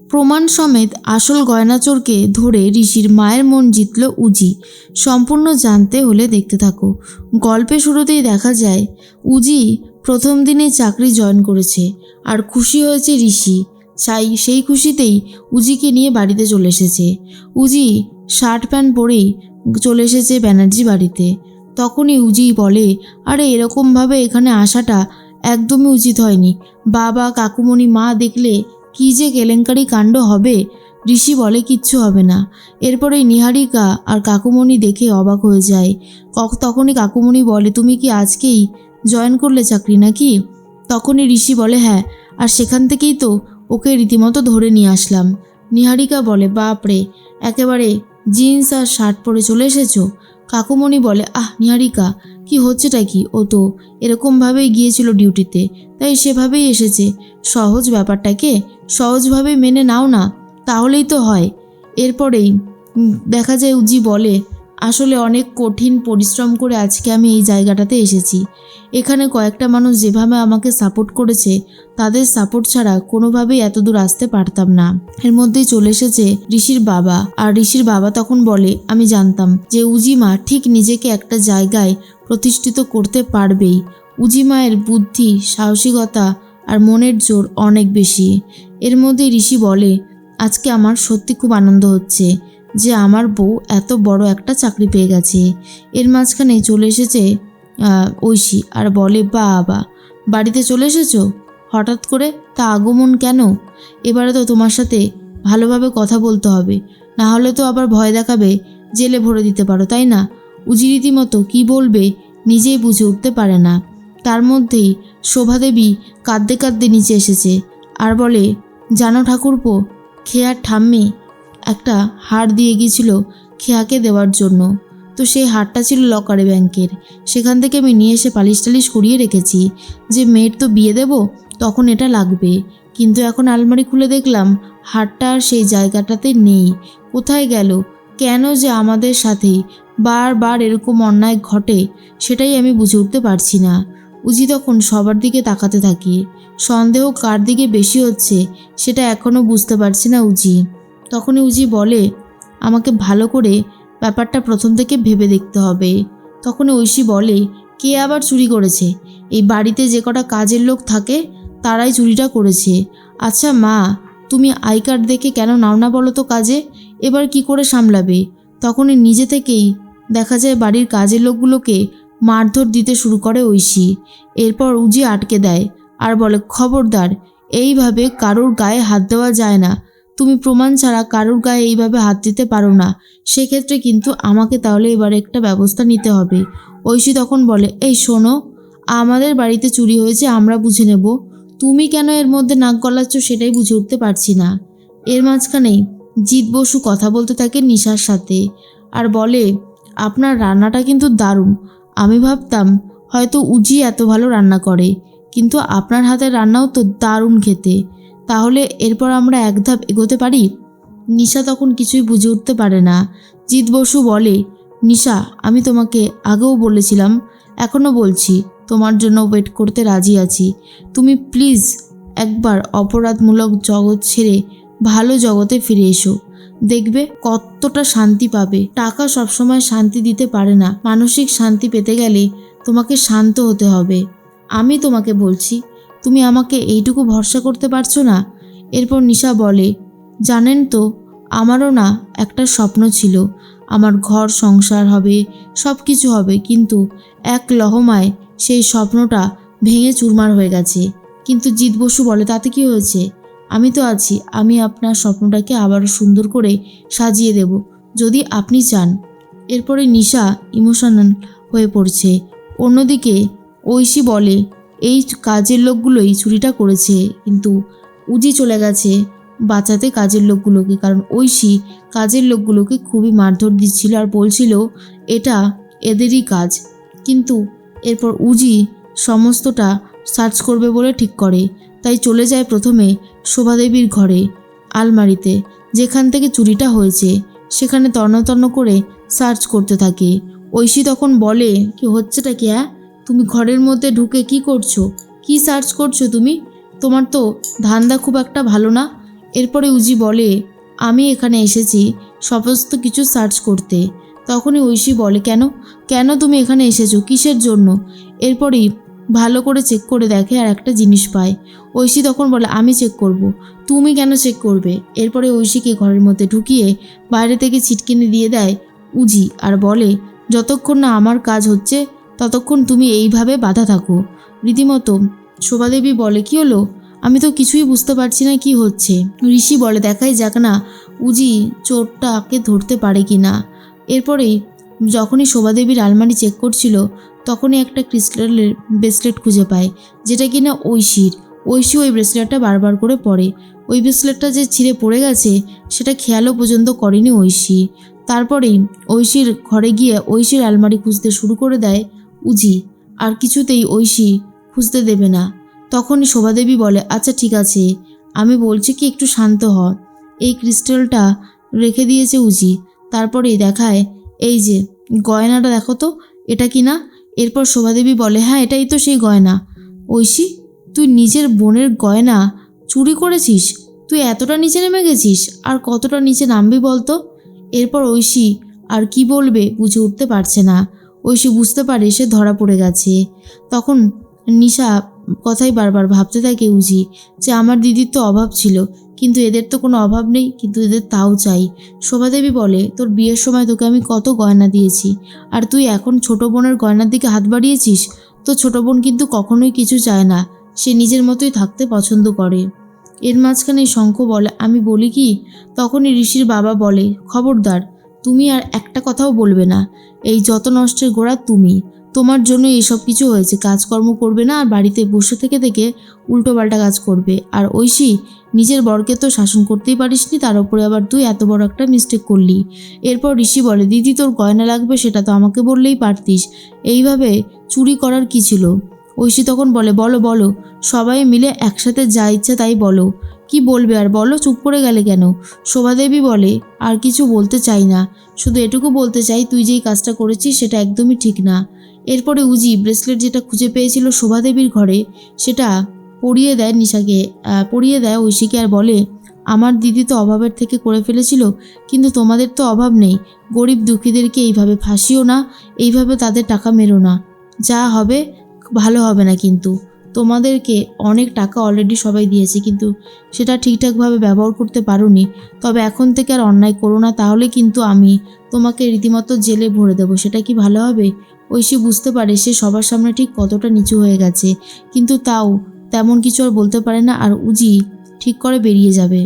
প্রমাণ সমেত আসল গয়নাচোরকে ধরে ঋষির মায়ের মন জিতল উজি। সম্পূর্ণ জানতে হলে দেখতে থাকো। গল্পে শুরুতেই দেখা যায় উজি প্রথম দিনে চাকরি জয়েন করেছে আর খুশি হয়েছে ঋষি। সেই খুশিতেই উজিকে নিয়ে বাড়িতে চলে এসেছে। উজি শার্ট প্যান্ট পরেই চলে এসেছে ব্যানার্জি বাড়িতে। তখনই উজি বলে, আরে এরকমভাবে এখানে আসাটা একদমই উচিত হয়নি। বাবা, কাকুমণি, মা দেখলে কি যে কেলেঙ্কারি কাণ্ড হবে। ঋষি বলে, কিচ্ছু হবে না। এরপরে নিহারিকা আর কাকুমণি দেখে অবাক হয়ে যায়। তখনই কাকুমণি বলে, তুমি কি আজকেই জয়েন করলে চাকরি নাকি? তখনই ঋষি বলে, হ্যাঁ, আর সেখান থেকেই তো ওকে রীতিমতো ধরে নিয়ে আসলাম। নিহারিকা বলে, বাপরে, একেবারে জিন্স আর শার্ট পরে চলে এসেছো? কাকুমণি বলে, নিহারিকা, কি হচ্ছেটা কি? ও তো এরকমভাবেই গিয়েছিল ডিউটিতে, তাই সেভাবেই এসেছে। সহজ ব্যাপারটাকে সহজভাবে মেনে নাও না, তাহলেই তো হয়। এরপরেই দেখা যায় উজি বলে, আসলে অনেক কঠিন পরিশ্রম করে আজকে আমি এই জায়গাটাতে এসেছি। এখানে কয়েকটা মানুষ যেভাবে আমাকে সাপোর্ট করেছে, তাদের সাপোর্ট ছাড়া কোনোভাবেই এত দূর আসতে পারতাম না। এর মধ্যেই চলে এসেছে ঋষির বাবা, আর ঋষির বাবা তখন বলে, আমি জানতাম যে উজিমা ঠিক নিজেকে একটা জায়গায় প্রতিষ্ঠিত করতে পারবেই। উজিমায়ের বুদ্ধি, সাহসিকতা আর মনের জোর অনেক বেশি। এর মধ্যে ঋষি বলে, আজকে আমার সত্যি খুব আনন্দ হচ্ছে যে আমার বউ এত বড় একটা চাকরি পেয়ে গেছে। এর মাঝখানে চলে এসেছে ঐশী আর বলে, বাবা, বাড়িতে চলে এসেছো হঠাৎ করে? তা আগমন কেন? এবারে তো তোমার সাথে ভালোভাবে কথা বলতে হবে, না হলে তো আবার ভয় দেখাবে জেলে ভরে দিতে পারো, তাই না? উজি রীতিমতো কী বলবে নিজেই বুঝে উঠতে পারে না। তার মধ্যেই শোভাদেবী কাঁদতে কাঁদতে নিচে এসেছে আর বলে, জানো ঠাকুরপো, খেয়ার ঠাম্মি একটা হার দিয়ে গিয়েছিল খেয়াকে দেওয়ার জন্য। তো সেই হারটা ছিল লকারে ব্যাংকের। সেখান থেকে আমি নিয়ে এসে পালিশ টালিশ করিয়ে রেখেছি যে মেয়ের তো বিয়ে দেব, তখন এটা লাগবে। কিন্তু এখন আলমারি খুলে দেখলাম হারটা আর সেই জায়গাটাতে নেই। কোথায় গেল? কেন যে আমাদের সাথেই বারবার এরকম অন্যায় ঘটে, সেটাই আমি বুঝে উঠতে পারছি না। উজি তখন সবার দিকে তাকাতে থাকে। সন্দেহ কার দিকে বেশি হচ্ছে সেটা এখনও বুঝতে পারছি না উজি। তখনই উজি বলে, আমাকে ভালো করে ব্যাপারটা প্রথম থেকে ভেবে দেখতে হবে। তখনই ঐশী বলে, কে আবার চুরি করেছে? এই বাড়িতে যে কটা কাজের লোক থাকে তারাই চুরিটা করেছে। আচ্ছা মা, তুমি আই কার্ড দেখে কেন নাও না বলো তো কাজে? এবার কি করে সামলাবে? তখনই নিজে থেকেই দেখা যায় বাড়ির কাজের লোকগুলোকে মারধর দিতে শুরু করে ঐশী। এরপর উজি আটকে দেয় আর বলে, খবরদার, এইভাবে কারোর গায়ে হাত দেওয়া যায় না। তুমি প্রমাণ ছাড়া কারোর গায়ে এইভাবে হাত দিতে পারো না। সেক্ষেত্রে কিন্তু আমাকে তাহলে এবার একটা ব্যবস্থা নিতে হবে। ঐশী তখন বলে, এই শোনো, আমাদের বাড়িতে চুরি হয়েছে, আমরা বুঝে নেব। তুমি কেন এর মধ্যে নাক গলাচ্ছ সেটাই বুঝে উঠতে পারছি না। এর মাঝখানেই জিৎ বসু কথা বলতে থাকে নিশার সাথে আর বলে, আপনার রান্নাটা কিন্তু দারুণ। আমি ভাবতাম হয়তো উজি এত ভালো রান্না করে, কিন্তু আপনার হাতের রান্নাও তো দারুণ খেতে। তাহলে এরপর আমরা এক ধাপ এগোতে পারি? নিশা তখন কিছুই বুঝে উঠতে পারে না। জিৎ বসু বলে, নিশা, আমি তোমাকে আগেও বলেছিলাম, এখনও বলছি, তোমার জন্য ওয়েট করতে রাজি আছি। তুমি প্লিজ একবার অপরাধমূলক জগৎ ছেড়ে ভালো জগতে ফিরে এসো। দেখবে কতটা শান্তি পাবে। টাকা সবসময় শান্তি দিতে পারে না। মানসিক শান্তি পেতে গেলে তোমাকে শান্ত হতে হবে। আমি তোমাকে বলছি, তুমি আমাকে এইটুকু ভরসা করতে পারছো না? এরপর নিশা বলে, জানেন তো, আমারও না একটা স্বপ্ন ছিল, আমার ঘর সংসার হবে, সব কিছু হবে, কিন্তু এক লহমায় সেই স্বপ্নটা ভেঙে চুরমার হয়ে গেছে। কিন্তু জিৎ বসু বলে, তাতে কি হয়েছে? আমি তো আছি। আমি আপনার স্বপ্নটাকে আবারও সুন্দর করে সাজিয়ে দেব, যদি আপনি চান। এরপরে নিশা ইমোশনাল হয়ে পড়ছে। অন্যদিকে ঐশী বলে, এই কাজের লোকগুলোই চুরিটা করেছে, কিন্তু উজি চলে গেছে বাঁচাতে কাজের লোকগুলোকে, কারণ ঐশী কাজের লোকগুলোকে খুবই মারধর দিচ্ছিল আর বলছিল এটা এদেরই কাজ। কিন্তু এরপর উজি সমস্তটা সার্চ করবে বলে ঠিক করে, তাই চলে যায় প্রথমে শোভাদেবীর ঘরে, আলমারিতে যেখান থেকে চুরিটা হয়েছে সেখানে তন্ন করে সার্চ করতে থাকে। ঐশী তখন বলে, কি হচ্ছেটা কি? তুমি ঘরের মধ্যে ঢুকে কি করছো? কি সার্চ করছো তুমি? তোমার তো ধান্দা খুব একটা ভালো না। এরপরে উজি বলে, আমি এখানে এসেছি সমস্ত কিছু সার্চ করতে। তখনই ঐশী বলে, কেন কেন তুমি এখানে এসেছো, কিসের জন্য? এরপরেই ভালো করে চেক করে দেখে আর একটা জিনিস পায়। ঐশী তখন বলে, আমি চেক করব। তুমি কেন চেক করবে? এরপরে ঐশীকে ঘরের মধ্যে ঢুকিয়ে বাইরে থেকে ছিটকিনি দিয়ে দেয় উজি আর বলে, যতক্ষণ না আমার কাজ হচ্ছে ততক্ষণ তুমি এইভাবে বাধা থাকো। রীতিমতো শোভাদেবী বলে, কি হলো? আমি তো কিছুই বুঝতে পারছি না কি হচ্ছে। ঋষি বলে, দেখাই যাক না উজি চোরটাকে ধরতে পারে কি না। এরপরেই যখনই শোভাদেবীর আলমারি চেক করছিল তখনই একটা ক্রিস্টালের ব্রেসলেট খুঁজে পায়, যেটা কিনা ঐশীর। ঐশী ওই ব্রেসলেটটা বারবার করে পরে। ওই ব্রেসলেটটা যে ছিঁড়ে পড়ে গেছে সেটা খেয়ালও পর্যন্ত করেনি ঐশী। তারপরেই ঐশীর ঘরে গিয়ে ঐশীর আলমারি খুঁজতে শুরু করে দেয় উজি, আর কিছুতেই ঐশী খুঁজতে দেবে না। তখনই শোভাদেবী বলে, আচ্ছা ঠিক আছে, আমি বলছি কি একটু শান্ত হ। এই ক্রিস্টালটা রেখে দিয়েছে উজি। তারপরেই দেখায়, এই যে গয়নাটা দেখো তো, এটা কি না? এরপর শোভাদেবী বলে, হ্যাঁ এটাই তো সেই গয়না। ঐশী, তুই নিজের বোনের গয়না চুরি করেছিস? তুই এতটা নিচে নেমে গেছিস, আর কতটা নিচে নামবি বলতো? এরপর ঐশী আর কি বলবে বুঝে উঠতে পারছে না। ঐশী বুঝতে পারে সে ধরা পড়ে গেছে। তখন নিশা কথাই বারবার ভাবতে থাকে উজি, যে আমার দিদির তো অভাব ছিল, কিন্তু এদের তো কোনো অভাব নেই, কিন্তু এদের তাও চাই। শোভাদেবী বলে, তোর বিয়ের সময় তোকে আমি কত গয়না দিয়েছি, আর তুই এখন ছোট বোনের গয়নার দিকে হাত বাড়িয়েছিস? তো ছোট বোন কিন্তু কখনোই কিছু চায় না, সে নিজের মতোই থাকতে পছন্দ করে। এর মাঝখানে শঙ্খ বলে, আমি বলি কি? তখনই ঋষির বাবা বলে, খবরদার, তুমি আর একটা কথাও বলবে না। এই যত নষ্টের গোড়া তুমি, তোমার জন্য এসব কিছু হয়েছে। কাজকর্ম করবে না আর বাড়িতে বসে থেকে থেকে উল্টোপাল্টা কাজ করবে। আর ঐশী, নিজের বরকে তো শাসন করতেই পারিসনি, তার উপরে আবার তুই এত বড় একটা মিস্টেক করলি। এরপর ঋষি বলে, দিদি তোর গয়না লাগবে সেটা তো আমাকে বললেই পারতিস, এইভাবে চুরি করার কি ছিল? ঐশী তখন বলে, বলো বলো, সবাই মিলে একসাথে যা ইচ্ছা তাই বলো। কি বলবে আর বলো, চুপ করে গেলে কেন? শোভাদেবী বলে, আর কিছু বলতে চাই না, শুধু এটুকু বলতে চাই তুই যেই কাজটা করেছিস সেটা একদমই ঠিক না। এরপরে উজি ব্রেসলেট যেটা খুঁজে পেয়েছিল শোভাদেবীর ঘরে সেটা পরিয়ে দেয় নিশাকে, পরিয়ে দেয় ঐশীকে আর বলে, আমার দিদি তো অভাবের থেকে করে ফেলেছিল, কিন্তু তোমাদের তো অভাব নেই। গরিব দুঃখীদেরকে এইভাবে ফাঁসিও না, এইভাবে তাদের টাকা মেরো না। যা হবে ভালো হবে না, কিন্তু তোমাদেরকে অনেক টাকা অলরেডি সবাই দিয়েছে, কিন্তু সেটা ঠিকঠাকভাবে ব্যবহার করতে পারোনি। তবে এখন থেকে আর অন্যায় করো না, তাহলে কিন্তু আমি তোমাকে রীতিমতো জেলে ভরে দেবো। সেটা কি ভালো হবে? ঐশী বুঝতে পারে সে সবার সামনে ঠিক কতটা নিচু হয়ে গেছে, কিন্তু তাও তেমন কিছু আর বলতে পারে না, আর উজি ঠিক করে বেরিয়ে যাবে।